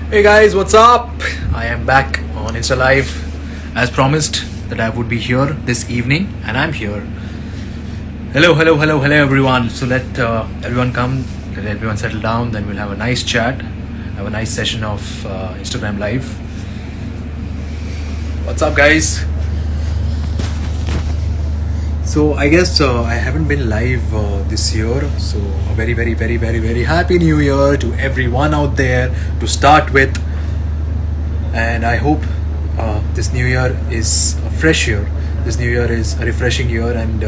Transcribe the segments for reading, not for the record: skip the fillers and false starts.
Hey guys, what's up? I am back on Insta Live as promised that I would be here this evening, and I'm here. Hello everyone. So let everyone come, let everyone settle down, then we'll have a nice chat, have a nice session of Instagram Live. What's up, guys? So I guess I haven't been live this year. So a very happy new year to everyone out there to start with. And I hope this new year is a fresh year. This new year is a refreshing year, and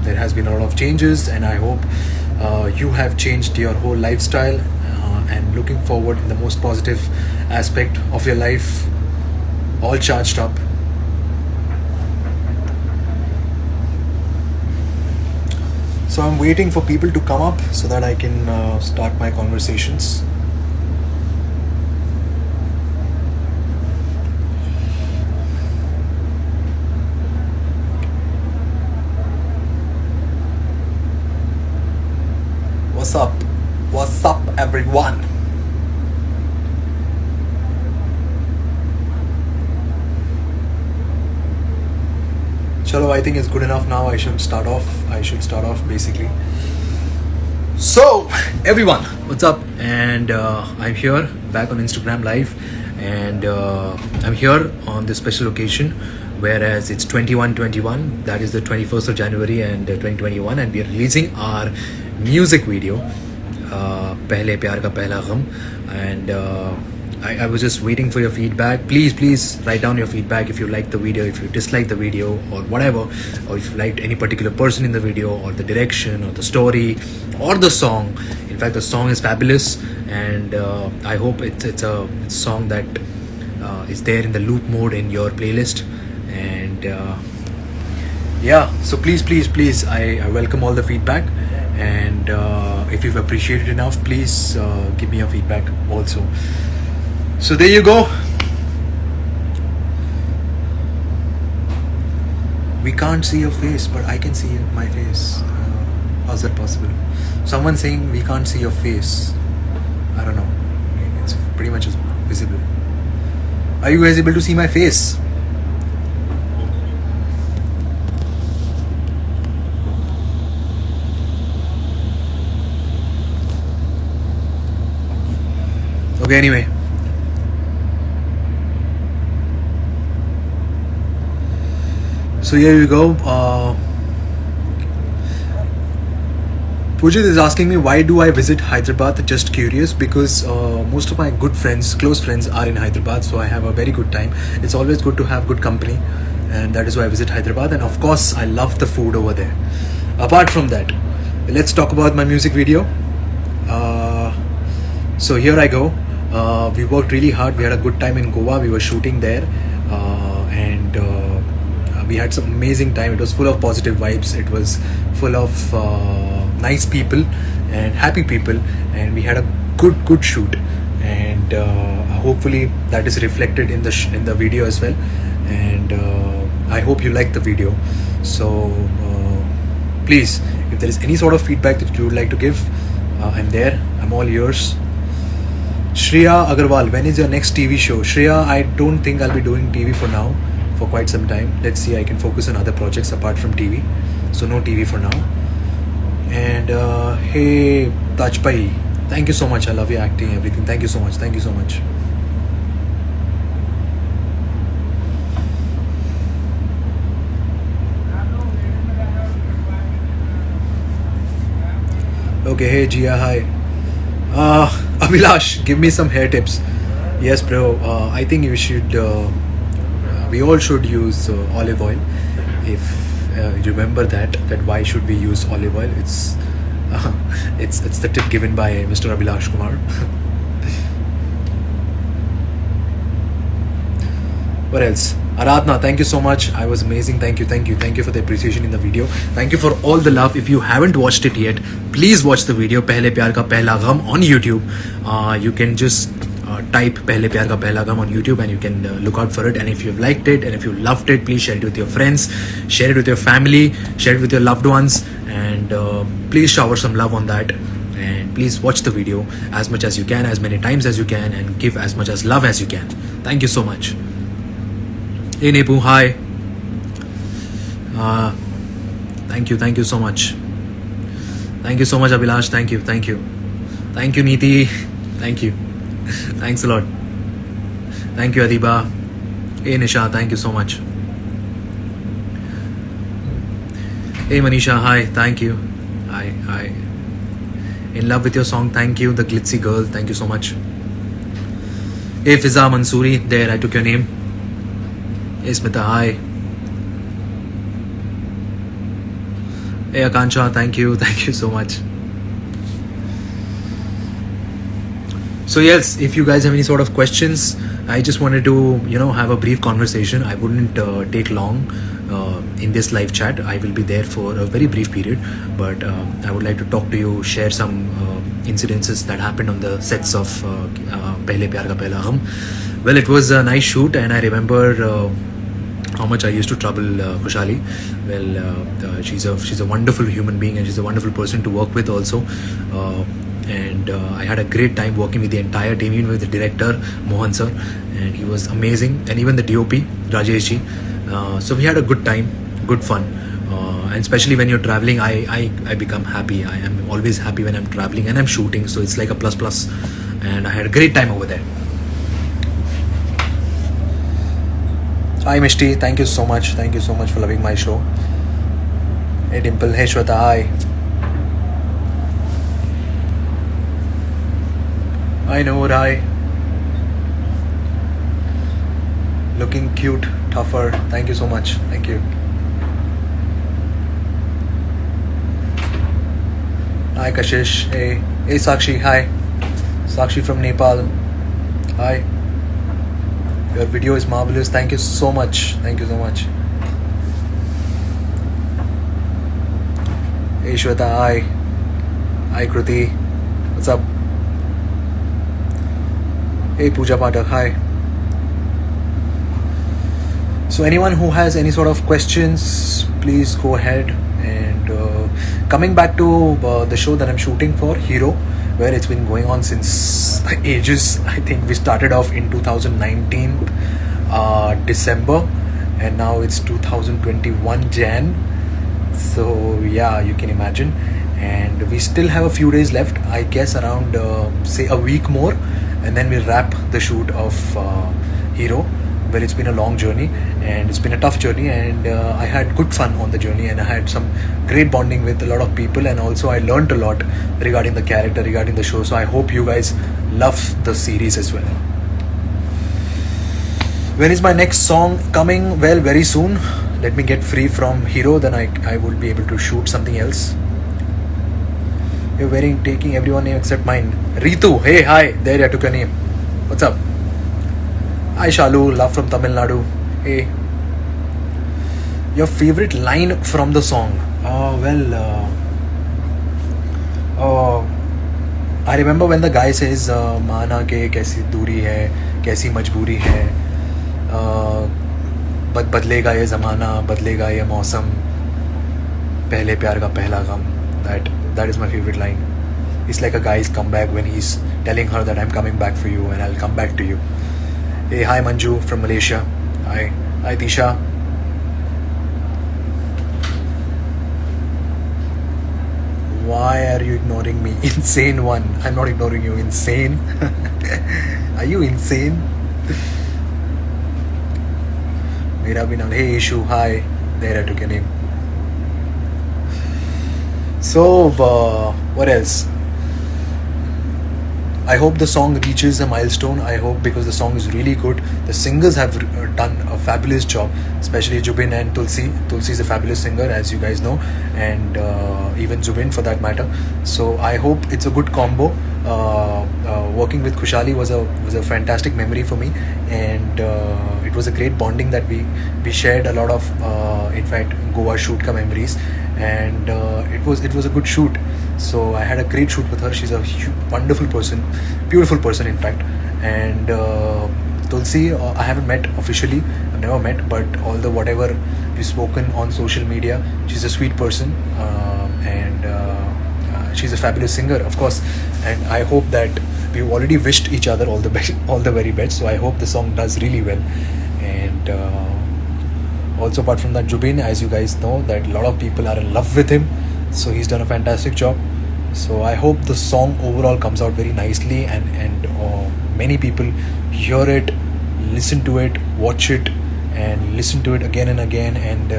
there has been a lot of changes. And I hope you have changed your whole lifestyle and looking forward in the most positive aspect of your life, all charged up. So I'm waiting for people to come up so that I can start my conversations. What's up? What's up, everyone? Chalo, I think it's good enough now. I should start off basically. So, everyone, what's up? And I'm here back on Instagram Live, and I'm here on this special occasion, whereas it's 21/21, that is the 21st of January and 2021, and we are releasing our music video, Pehle Pyar Ka Pehla Gham, and I was just waiting for your feedback. Please write down your feedback if you like the video, if you dislike the video, or whatever, or if you liked any particular person in the video, or the direction, or the story, or the song. In fact, the song is fabulous, and I hope it's a song that is there in the loop mode in your playlist. And yeah, so please, I welcome all the feedback, and if you've appreciated enough, please give me your feedback also. So there you go. We can't see your face, but I can see my face. How's that possible? Someone saying we can't see your face. I don't know. It's pretty much visible. Are you guys able to see my face? Okay, anyway. So here you go. Pujit is asking me, why do I visit Hyderabad? Just curious, because most of my good friends, close friends, are in Hyderabad, so I have a very good time. It's always good to have good company, and that is why I visit Hyderabad. And of course, I love the food over there. Apart from that, let's talk about my music video. So here I go. We worked really hard. We had a good time in Goa. We were shooting there, and we had some amazing time. It was full of positive vibes. It was full of nice people and happy people, and we had a good shoot. And hopefully that is reflected in the video as well. And I hope you like the video. So please, if there is any sort of feedback that you would like to give, I'm there. I'm all yours. Shreya Agarwal, when is your next TV show? Shreya, I don't think I'll be doing TV for now, for quite some time. Let's see, I can focus on other projects apart from TV. So no TV for now. And hey, Tajpai, thank you so much. I love your acting, everything. Thank you so much. Okay, hey Jia, hi. Abhilash, give me some hair tips. Yes, bro. I think you should. We all should use olive oil. If you remember that why should we use olive oil? It's the tip given by Mr. Abhilash Kumar. What else? Aradhna, thank you so much. I was amazing. Thank you for the appreciation in the video. Thank you for all the love. If you haven't watched it yet, please watch the video Pehle Pyar Ka Pehla Gham on YouTube. You can just type Pehle Pyar Ka Pehla Gham on YouTube, and you can look out for it. And if you've liked it and if you loved it, please share it with your friends, share it with your family, share it with your loved ones, and please shower some love on that. And please watch the video as much as you can, as many times as you can, and give as much as love as you can. Thank you so much. Hey Nepu, hi. Thank you so much. Thank you so much, Abhilash. Thank you. Thank you, Neeti. Thank you. Thanks a lot. Thank you, Adiba. Hey Nisha, thank you so much. Hey Manisha, hi. Thank you. Hi. In love with your song. Thank you, the glitzy girl. Thank you so much. Hey Fiza Mansoori, there I took your name. Hey Smita, hi. Hey Akansha, thank you so much. So yes, if you guys have any sort of questions, I just wanted to have a brief conversation. I wouldn't take long in this live chat. I will be there for a very brief period, but I would like to talk to you, share some incidences that happened on the sets of Pehle Pyar Ka Pehla Hum. Well, it was a nice shoot, and I remember how much I used to trouble Khushali. Well, she's a wonderful human being, and she's a wonderful person to work with also. And I had a great time working with the entire team, even with the director Mohan sir, and he was amazing, and even the DOP Rajesh ji. So we had a good time, good fun, and especially when you're traveling, I become happy. I am always happy when I'm traveling and I'm shooting, so it's like a plus, and I had a great time over there. Hi Mishti, thank you so much for loving my show. Hey Dimple, hey Shweta, hi. Hi Noor, hi. Looking cute, tougher. Thank you so much. Thank you. Hi Kashish. Hey Sakshi. Hi. Sakshi from Nepal. Hi. Your video is marvelous. Thank you so much. Hey Shweta. Hi. Hi Kruti. What's up? Hey Pooja Pathak. Hi. So anyone who has any sort of questions, please go ahead. And coming back to the show that I'm shooting for, Hero, where it's been going on since ages. I think we started off in 2019 December, and now it's 2021 Jan. So yeah, you can imagine. And we still have a few days left, I guess around say a week more, and then we'll wrap the shoot of Hero. Well, it's been a long journey, and it's been a tough journey, and I had good fun on the journey, and I had some great bonding with a lot of people, and also I learned a lot regarding the character, regarding the show. So I hope you guys love the series as well. When is my next song coming? Well, very soon. Let me get free from Hero, then I will be able to shoot something else. You're taking everyone's name except mine. Ritu, hey, hi. There, I took your name. What's up? Hi Shalu, love from Tamil Nadu. Hey. Your favorite line from the song? I remember when the guy says, "Maana ke kaisi duri hai, kaisi majburi hai, badlega ye zamana, badlega ye mausam, pehle pyar ka pehla gham." That is my favorite line. It's like a guy's comeback when he's telling her that I'm coming back for you and I'll come back to you. Hey, hi Manju from Malaysia. Hi Tisha. Why are you ignoring me? Insane one. I'm not ignoring you. Insane. Are you insane? Mera bhi naam. Hey Ishu. Hi. There, I took your name. So, what else? I hope the song reaches a milestone. I hope, because the song is really good. The singers have done a fabulous job, especially Jubin and Tulsi. Tulsi is a fabulous singer, as you guys know, and even Zubin for that matter. So I hope it's a good combo. Working with Khushali was a fantastic memory for me, and it was a great bonding that we shared a lot of in fact Goa shoot ka memories, and it was a good shoot. So I had a great shoot with her. She's a wonderful person, beautiful person in fact. And Tulsi, I haven't met officially. I've never met, but all the whatever we've spoken on social media, she's a sweet person, and she's a fabulous singer, of course, and I hope that we've already wished each other all the best, all the very best. So I hope the song does really well. And also, apart from that, Jubin, as you guys know, that a lot of people are in love with him. So he's done a fantastic job. So I hope the song overall comes out very nicely, and many people hear it, listen to it, watch it, and listen to it again and again, and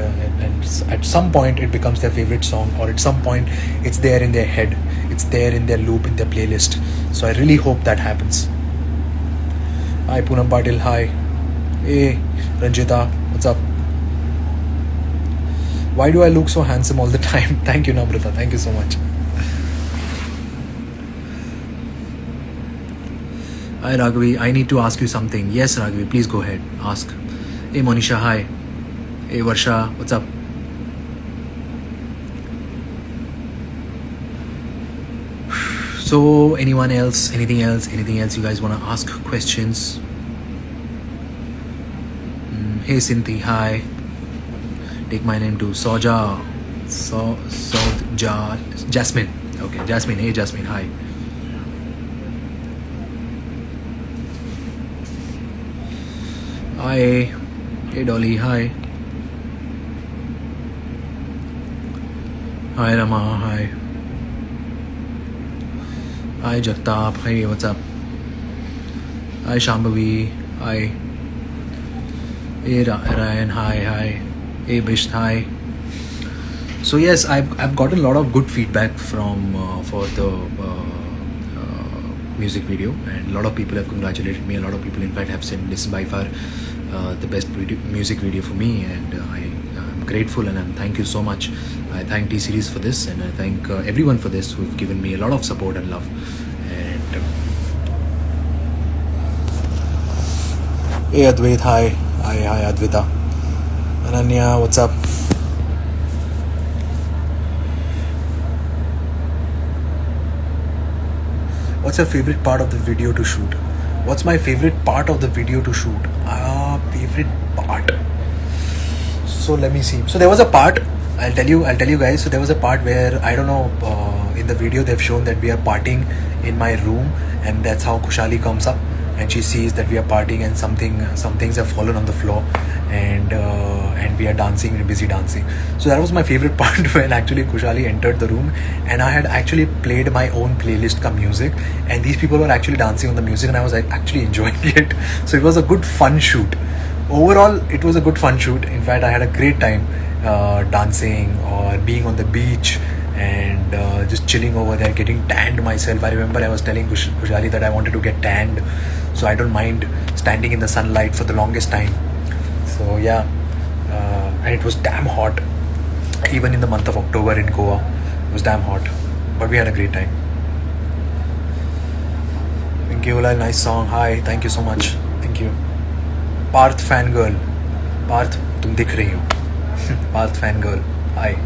at some point it becomes their favorite song, or at some point it's there in their head, it's there in their loop, in their playlist. So I really hope that happens. Hi Poonam Patil, hi. Hey Ranjita, what's up? Why do I look so handsome all the time? Thank you, Namrata. Thank you so much. Hi Raghavi, I need to ask you something. Yes, Raghavi, please go ahead. Ask. Hey Monisha, hi. Hey Varsha, what's up? So, anyone else? Anything else? Anything else you guys want to ask questions? Hey Sinti, hi. Take my name to Soja. Jasmine. Okay, Jasmine. Hey Jasmine, hi. Hi. Hey Dolly, hi. Hi Rama, hi. Hi Jagtap, hey, what's up? Hi Shambhavi, hi. Hey Ryan, hi. Hey Bisht, hi. So yes, I've gotten a lot of good feedback from for the music video, and a lot of people have congratulated me. A lot of people, in fact, have said this is by far the best music video for me, and I'm grateful, and thank you so much. I thank T-Series for this, and I thank everyone for this who've given me a lot of support and love. And hey Advait, hi Advita. Ananya, what's up? What's your favorite part of the video to shoot? What's my favorite part of the video to shoot? Favorite part. So let me see. So there was a part. I'll tell you guys. So there was a part where, I don't know, in the video they've shown that we are partying in my room, and that's how Kushali comes up, and she sees that we are partying, and some things have fallen on the floor, and we are dancing, we're busy dancing. So that was my favorite part, when actually Kushali entered the room, and I had actually played my own playlist ka music, and these people were actually dancing on the music, and I was actually enjoying it. So it was a good fun shoot. Overall, it was a good fun shoot. In fact, I had a great time dancing or being on the beach, and just chilling over there, getting tanned myself. I remember I was telling Kushali that I wanted to get tanned, so I don't mind standing in the sunlight for the longest time. So yeah, and it was damn hot. Even in the month of October in Goa, it was damn hot, but we had a great time. Vinkeola, nice song. Hi, thank you so much. Thank you. Parth fangirl. Parth, tum dikh rahi ho. Parth fangirl. Hi.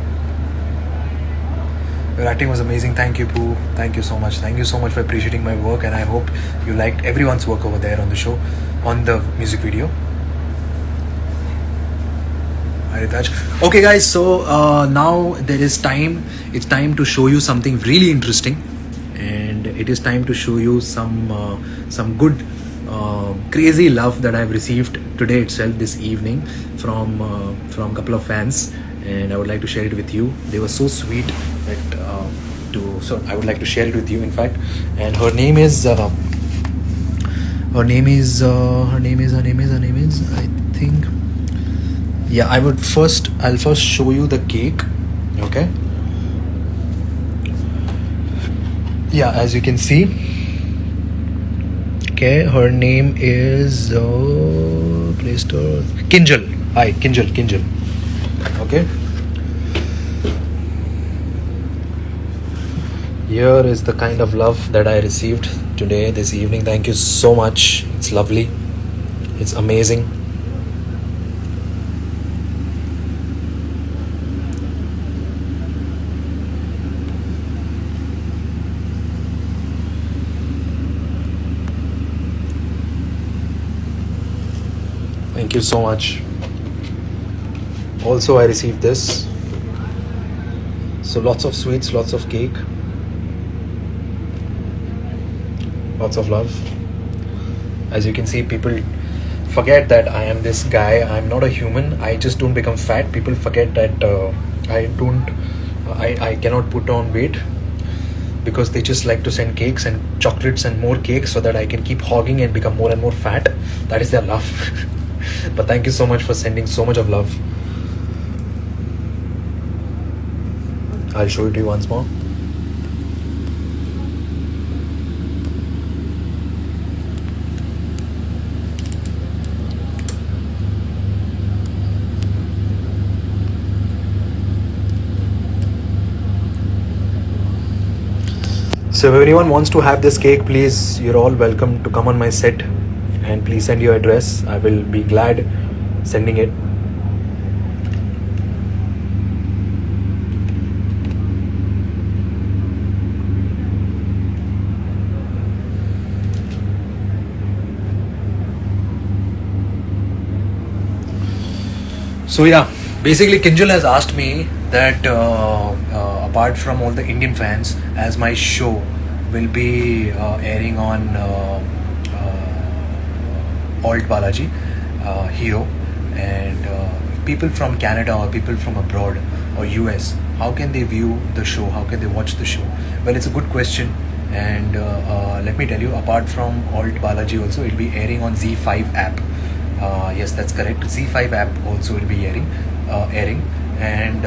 Your acting was amazing. Thank you, Pooh. Thank you so much. Thank you so much for appreciating my work, and I hope you liked everyone's work over there on the show, on the music video. Hi, Ritaj. Okay, guys. So now there is time. It's time to show you something really interesting, and it is time to show you some good, crazy love that I've received today itself, this evening, from a couple of fans, and I would like to share it with you. They were so sweet that so I would like to share it with you, in fact. And her name is I think, yeah, I'll first show you the cake. Okay, yeah, as you can see. Okay, her name is Play Store Kinjal. Hi, Kinjal. Okay. Here is the kind of love that I received today, this evening. Thank you so much. It's lovely. It's amazing. Thank you so much. Also, I received this. So lots of sweets, lots of cake. lots of love. As you can see, people forget that I am this guy. I'm not a human. I just don't become fat. People forget that I cannot put on weight, because they just like to send cakes and chocolates and more cakes so that I can keep hogging and become more and more fat. That is their love. But thank you so much for sending so much of love. I'll show it to you once more. So if anyone wants to have this cake, please, you're all welcome to come on my set, and please send your address. I will be glad sending it. So yeah, basically Kinjal has asked me that apart from all the Indian fans, as my show will be airing on Alt Balaji, Hero, and people from Canada or people from abroad or US, how can they view the show? How can they watch the show? Well, it's a good question, and let me tell you, apart from Alt Balaji also, it will be airing on Z5 app. Yes, that's correct. Z5 app also will be airing, and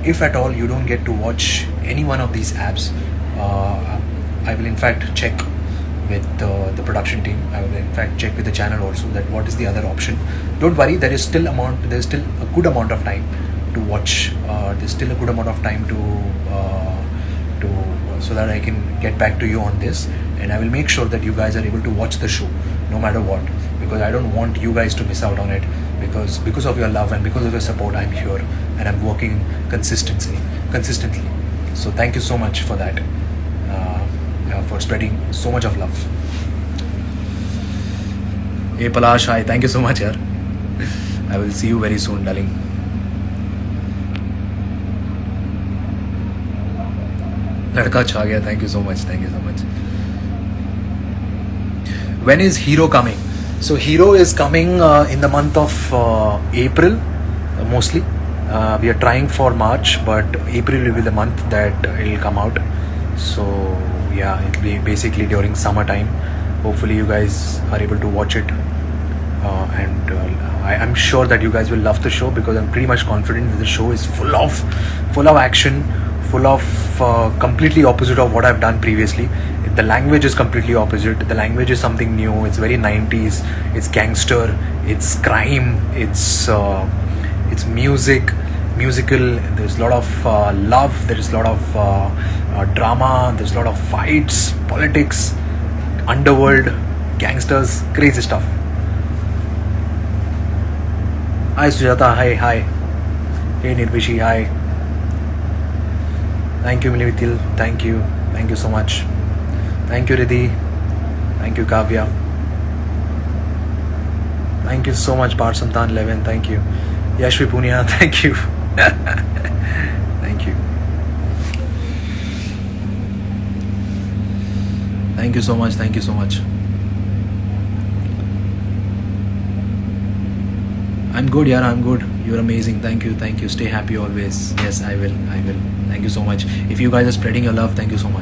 if at all you don't get to watch any one of these apps, I will in fact check with the production team. I will in fact check with the channel also that what is the other option. Don't worry, there is still a good amount of time to watch. There's still a good amount of time to so that I can get back to you on this, and I will make sure that you guys are able to watch the show no matter what, because I don't want you guys to miss out on it, because of your love and because of your support, I'm here and I'm working consistently. So thank you so much for that, for spreading so much of love. Hey Palash, hi, thank you so much, yaar. I will see you very soon, darling. Ladka cha gaya, thank you so much. When is Hero coming? So Hero is coming in the month of April, mostly. We are trying for March, but April will be the month that it will come out. So yeah, it will be basically during summertime. Hopefully you guys are able to watch it, and I'm sure that you guys will love the show, because I'm pretty much confident that the show is full of action, full of completely opposite of what I've done previously. The language is completely opposite. The language is something new. It's very 90s. It's gangster. It's crime. It's musical. There's a lot of love. There is a lot of drama. There's a lot of fights, politics, underworld, gangsters, crazy stuff. Hi Sujata. Hi. Hey Nirvishi. Hi. Thank you Milivitil. Thank you so much. Thank you Riddhi. Thank you Kavya. Thank you so much Parsamtan 11. Thank you Yashvi Punia. Thank you. Thank you. Thank you so much. I'm good, yaar. I'm good. You're amazing. Thank you. Stay happy always. Yes, I will. Thank you so much. If you guys are spreading your love, thank you so much.